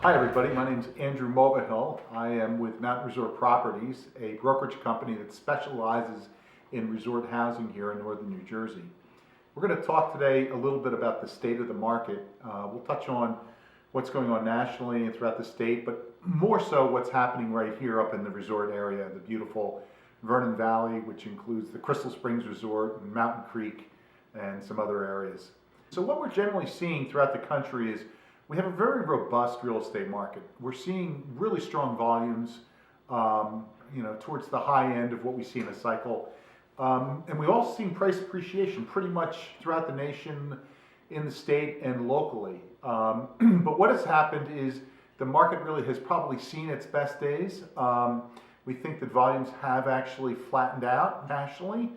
Hi everybody, my name is Andrew Mulvihill. I am with Mountain Resort Properties, a brokerage company that specializes in resort housing here in northern New Jersey. We're going to talk today a little bit about the state of the market. We'll touch on what's going on nationally and throughout the state, but more so what's happening right here up in the resort area, the beautiful Vernon Valley, which includes the Crystal Springs Resort and Mountain Creek and some other areas. So what we're generally seeing throughout the country is we have a very robust real estate market. We're seeing really strong volumes, towards the high end of what we see in a cycle. And we've also seen price appreciation pretty much throughout the nation, in the state and locally. But what has happened is the market really has probably seen its best days. We think that volumes have actually flattened out nationally,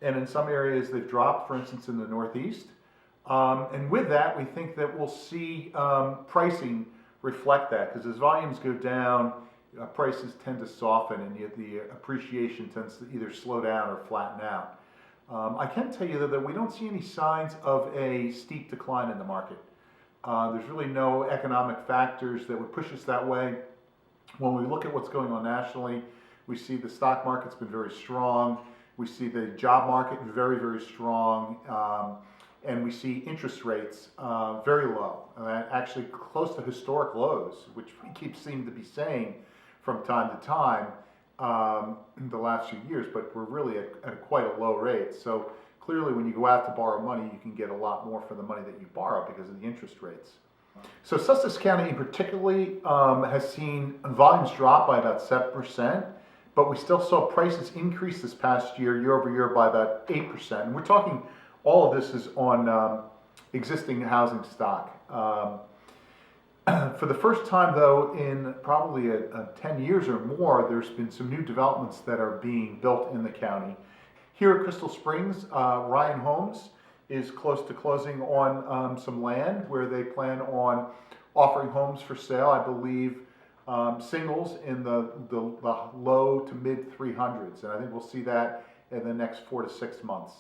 and in some areas they've dropped, for instance in the Northeast. And with that, we think that we'll see pricing reflect that, because as volumes go down, prices tend to soften, and yet the appreciation tends to either slow down or flatten out. I can tell you that we don't see any signs of a steep decline in the market. There's really no economic factors that would push us that way. When we look at what's going on nationally, we see the stock market's been very strong. We see the job market very, very strong. And we see interest rates very low, actually close to historic lows, which we seem to be saying from time to time in the last few years, but we're really at quite a low rate. So clearly when you go out to borrow money, you can get a lot more for the money that you borrow because of the interest rates. So Sussex County in particularly has seen volumes drop by about 7%, but we still saw prices increase this past year over year, by about 8%. And we're talking all of this is on existing housing stock. For the first time, though, in probably 10 years or more, there's been some new developments that are being built in the county. Here at Crystal Springs, Ryan Homes is close to closing on some land where they plan on offering homes for sale, I believe, singles in the low to mid 300s. And I think we'll see that in the next 4 to 6 months.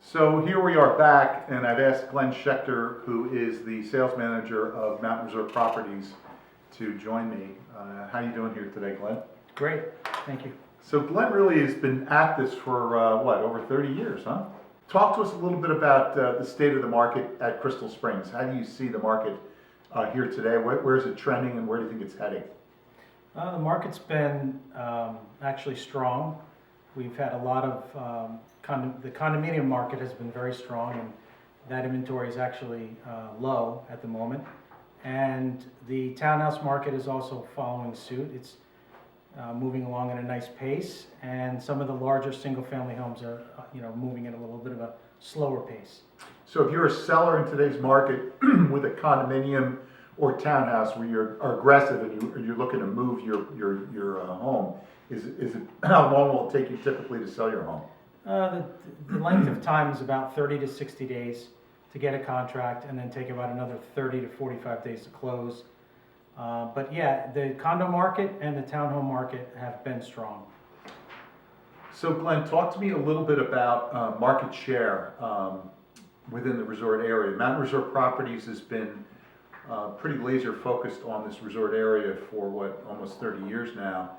So here we are back, and I've asked Glenn Schechter, who is the sales manager of Mountain Resort Properties, to join me. How are you doing here today, Glenn? Great, thank you. So Glenn really has been at this for, over 30 years, huh? Talk to us a little bit about the state of the market at Crystal Springs. How do you see the market here today? Where is it trending, and where do you think it's heading? The market's been actually strong. We've had a lot of, the condominium market has been very strong, and that inventory is actually low at the moment. And the townhouse market is also following suit. It's moving along at a nice pace, and some of the larger single-family homes are, moving at a little bit of a slower pace. So if you're a seller in today's market with a condominium or townhouse where you're aggressive and you're looking to move your home, how long will it take you typically to sell your home? The length of time is about 30 to 60 days to get a contract, and then take about another 30 to 45 days to close. But yeah, the condo market and the townhome market have been strong. So Glenn, talk to me a little bit about market share within the resort area. Mountain Resort Properties has been pretty laser focused on this resort area for almost 30 years now.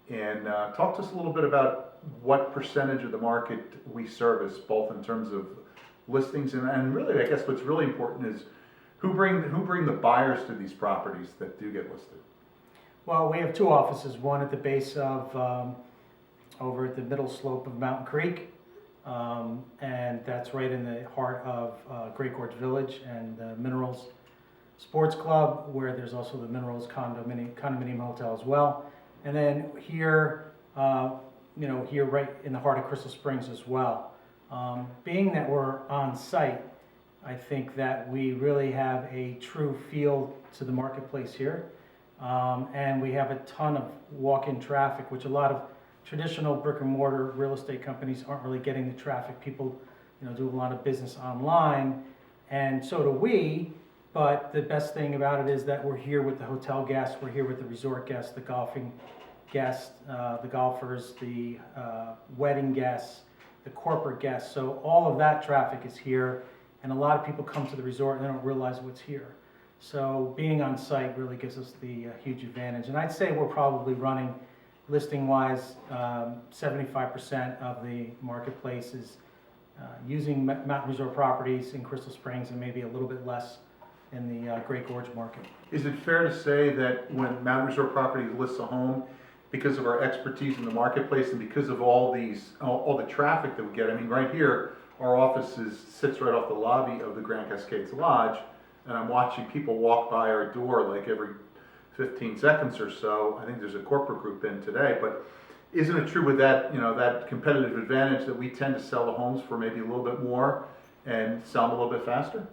And talk to us a little bit about what percentage of the market we service, both in terms of listings and really, I guess what's really important is who bring the buyers to these properties that do get listed. Well, we have two offices, one at the base of, over at the middle slope of Mountain Creek, and that's right in the heart of Great Gorge Village and the Minerals Sports Club, where there's also the Minerals condominium hotel as well. And then here, here right in the heart of Crystal Springs as well. Being that we're on site, I think that we really have a true feel to the marketplace here. And we have a ton of walk-in traffic, which a lot of traditional brick and mortar real estate companies aren't really getting the traffic. People, do a lot of business online, and so do we. But the best thing about it is that we're here with the hotel guests, we're here with the resort guests, the golfing guests, the golfers, the wedding guests, the corporate guests. So all of that traffic is here, and a lot of people come to the resort and they don't realize what's here. So being on site really gives us the huge advantage. And I'd say we're probably running, listing-wise, 75% of the marketplace is using Mountain Resort Properties in Crystal Springs, and maybe a little bit less in the Great Gorge market. Is it fair to say that when Mountain Resort Properties lists a home, because of our expertise in the marketplace and because of all the traffic that we get, I mean, right here, our office sits right off the lobby of the Grand Cascades Lodge, and I'm watching people walk by our door like every 15 seconds or so. I think there's a corporate group in today, but isn't it true with that, that competitive advantage that we tend to sell the homes for maybe a little bit more and sell them a little bit faster?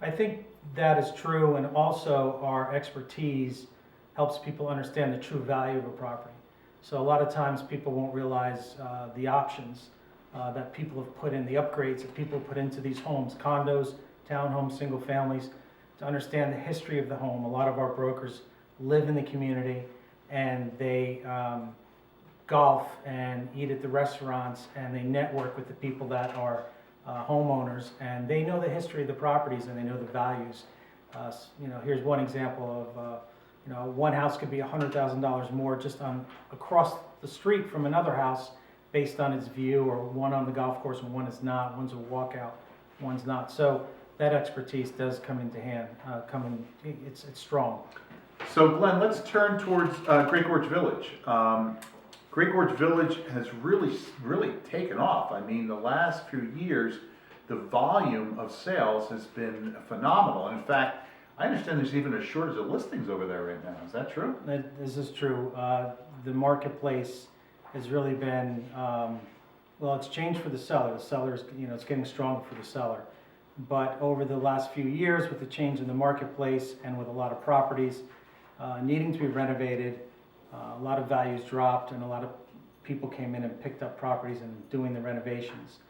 I think that is true, and also our expertise helps people understand the true value of a property. So a lot of times people won't realize the options that people have put in, the upgrades that people put into these homes, condos, townhomes, single families, to understand the history of the home. A lot of our brokers live in the community, and they golf and eat at the restaurants, and they network with the people that are homeowners, and they know the history of the properties and they know the values. Here's one example of one house could be $100,000 more just across the street from another house based on its view, or one on the golf course and one is not. One's a walkout, one's not. So that expertise does come into hand. It's strong. So Glenn, let's turn towards Great Gorge Village. Great Gorge Village has really taken off. I mean, the last few years, the volume of sales has been phenomenal. And in fact, I understand there's even a shortage of listings over there right now. Is that true? This is true. The marketplace has really been, it's changed for the seller. The seller's, it's getting stronger for the seller. But over the last few years, with the change in the marketplace and with a lot of properties needing to be renovated, a lot of values dropped, and a lot of people came in and picked up properties and doing the renovations.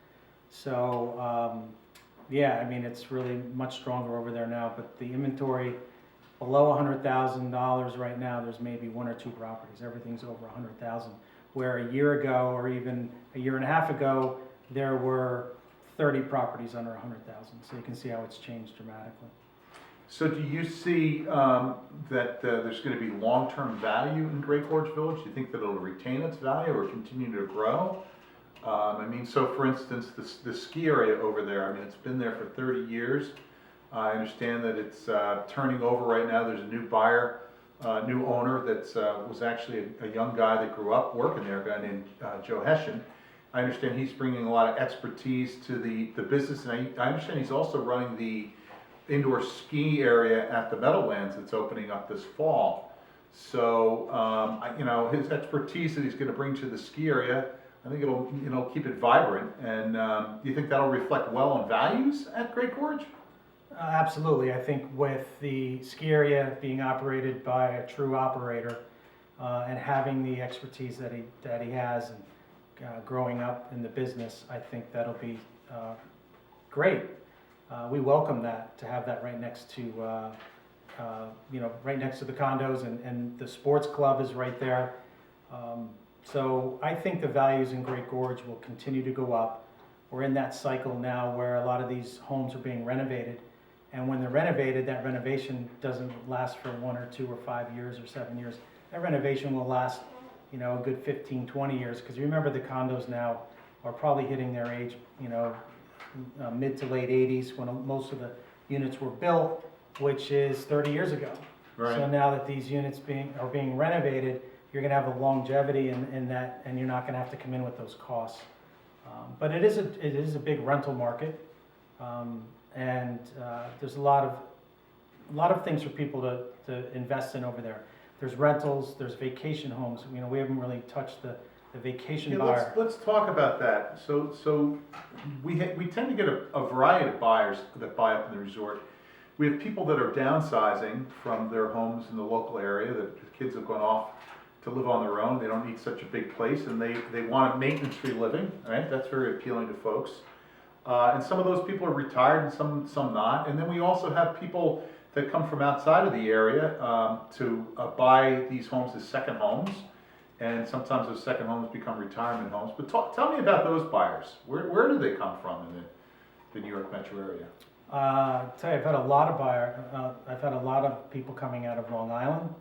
So, it's really much stronger over there now. But the inventory below $100,000 right now, there's maybe one or two properties. Everything's over $100,000. Where a year ago, or even a year and a half ago, there were 30 properties under $100,000. So you can see how it's changed dramatically. So do you see that there's going to be long-term value in Great Gorge Village? Do you think that it'll retain its value or continue to grow? So for instance, the ski area over there, it's been there for 30 years. I understand that it's turning over right now. There's a new buyer, new owner that was actually a young guy that grew up working there, a guy named Joe Hessian. I understand he's bringing a lot of expertise to the business, and I understand he's also running the indoor ski area at the Meadowlands that's opening up this fall. So, his expertise that he's going to bring to the ski area, I think it'll keep it vibrant. And do you think that'll reflect well on values at Great Gorge? Absolutely. I think with the ski area being operated by a true operator and having the expertise that he has, and growing up in the business, I think that'll be great. We welcome that, to have that right next to the condos, and the sports club is right there. So I think the values in Great Gorge will continue to go up. We're in that cycle now where a lot of these homes are being renovated, and when they're renovated, that renovation doesn't last for 1 or 2 or 5 years or 7 years. That renovation will last, a good 15, 20 years, because remember, the condos now are probably hitting their age, mid to late 80s, when most of the units were built, which is 30 years ago. Right. So now that these units are being renovated, you're going to have a longevity in that, and you're not going to have to come in with those costs. But it is a big rental market, and there's a lot of things for people to invest in over there. There's rentals, there's vacation homes. We haven't really touched the vacation buyer. Let's talk about that. So we tend to get a variety of buyers that buy up in the resort. We have people that are downsizing from their homes in the local area, that the kids have gone off to live on their own. They don't need such a big place, and they want a maintenance-free living, right? That's very appealing to folks. And some of those people are retired, and some not. And then we also have people that come from outside of the area to buy these homes as second homes. And sometimes those second homes become retirement homes. But tell me about those buyers. Where do they come from in the New York metro area? Tell you, I've had a lot of I've had a lot of people coming out of Long Island,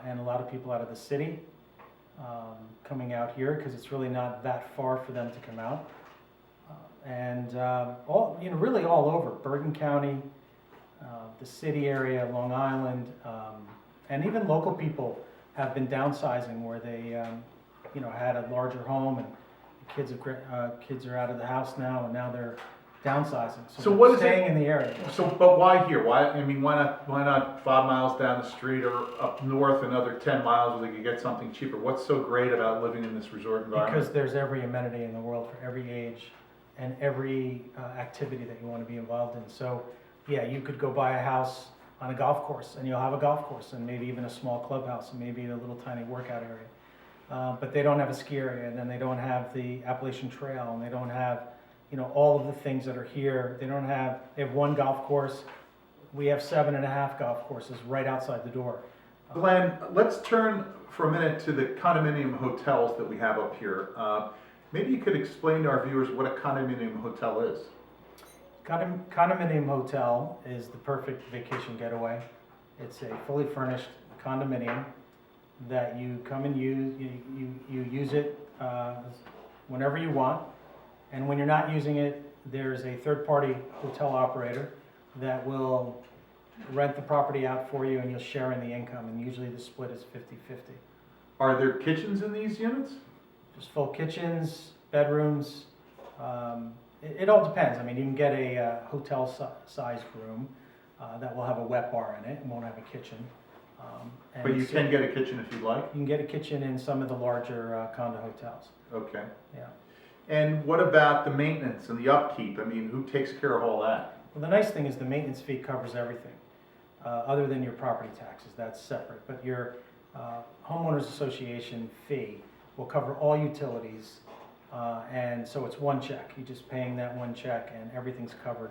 and a lot of people out of the city, coming out here, because it's really not that far for them to come out. Really all over, Bergen County, the city area, Long Island, and even local people have been downsizing where they, had a larger home, and the kids are out of the house now, and now they're downsizing. So they're what is staying it? in the area. So, but why here? Why not 5 miles down the street or up north another 10 miles where they could get something cheaper? What's so great about living in this resort environment? Because there's every amenity in the world for every age and every activity that you want to be involved in. So, yeah, you could go buy a house on a golf course, and you'll have a golf course, and maybe even a small clubhouse, and maybe a little tiny workout area. But they don't have a ski area, and then they don't have the Appalachian Trail, and they don't have, all of the things that are here. They have one golf course. We have 7.5 golf courses right outside the door. Glenn, let's turn for a minute to the condominium hotels that we have up here. Maybe you could explain to our viewers what a condominium hotel is. Condominium hotel is the perfect vacation getaway. It's a fully furnished condominium that you come and use. You use it whenever you want, and when you're not using it, there's a third-party hotel operator that will rent the property out for you, and you'll share in the income. And usually the split is 50-50. Are there kitchens in these units? Just full kitchens, bedrooms. It all depends. I mean, you can get a hotel-sized room that will have a wet bar in it and won't have a kitchen. But you can get a kitchen if you'd like? You can get a kitchen in some of the larger condo hotels. Okay. Yeah. And what about the maintenance and the upkeep? I mean, who takes care of all that? Well, the nice thing is the maintenance fee covers everything, other than your property taxes. That's separate. But your homeowners association fee will cover all utilities. And so it's one check. You're just paying that one check, and everything's covered.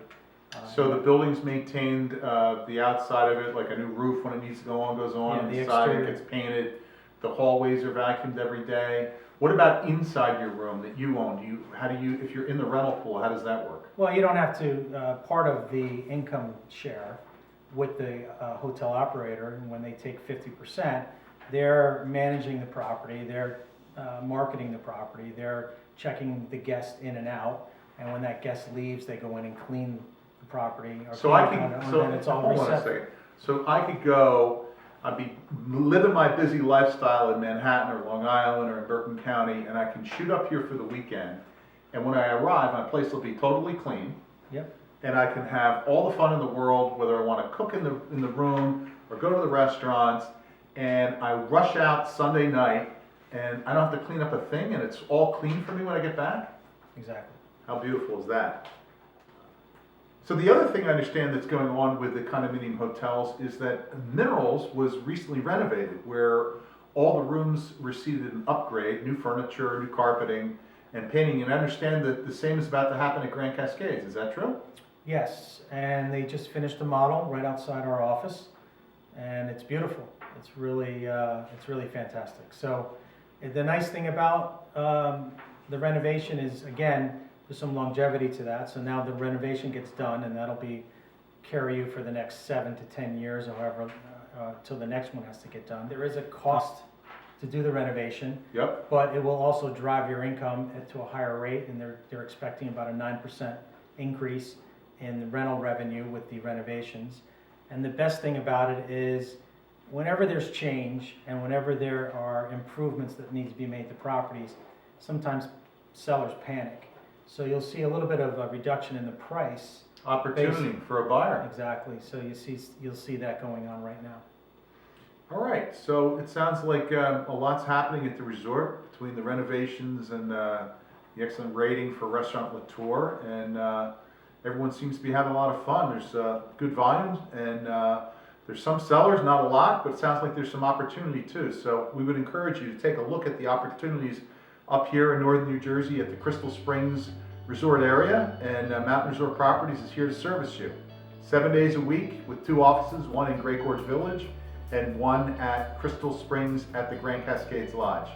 So the building's maintained, the outside of it, like a new roof when it needs to go on goes on, Yeah, and the the side it exterior. gets painted. The hallways are vacuumed every day. What about inside your room that you own? If you're in the rental pool, how does that work? Well, you don't have to. Part of the income share with the hotel operator, and when they take 50%, they're managing the property, they're marketing the property, they're checking the guest in and out, and when that guest leaves, they go in and clean the property. Or So clean I the can, condo, and so then it's all hold on a reset. second. So I could go, I'd be living my busy lifestyle in Manhattan or Long Island or in Bergen County, and I can shoot up here for the weekend. And when I arrive, my place will be totally clean. Yep. And I can have all the fun in the world, whether I want to cook in the room or go to the restaurants. And I rush out Sunday night, and I don't have to clean up a thing, and it's all clean for me when I get back. Exactly. How beautiful is that? So the other thing I understand that's going on with the condominium hotels is that Minerals was recently renovated, where all the rooms received an upgrade, new furniture, new carpeting, and painting. And I understand that the same is about to happen at Grand Cascades. Is that true? Yes, and they just finished a model right outside our office, and it's beautiful. It's really fantastic. So the nice thing about the renovation is, again, there's some longevity to that. So now the renovation gets done, and that'll carry you for the next 7 to 10 years, or however, till the next one has to get done. There is a cost to do the renovation. Yep. But it will also drive your income to a higher rate, and they're expecting about a 9% increase in the rental revenue with the renovations. And the best thing about it is, whenever there's change and whenever there are improvements that need to be made to properties, sometimes sellers panic. So you'll see a little bit of a reduction in the price. Opportunity for a buyer. Exactly. So you'll see that going on right now. All right, so it sounds like a lot's happening at the resort between the renovations and the excellent rating for Restaurant Latour, and everyone seems to be having a lot of fun. There's good volumes, and there's some sellers, not a lot, but it sounds like there's some opportunity too. So we would encourage you to take a look at the opportunities up here in northern New Jersey at the Crystal Springs Resort area, and Mountain Resort Properties is here to service you. 7 days a week with 2 offices, one in Great Gorge Village and one at Crystal Springs at the Grand Cascades Lodge.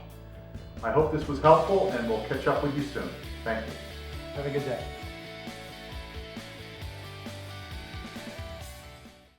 I hope this was helpful, and we'll catch up with you soon. Thank you. Have a good day.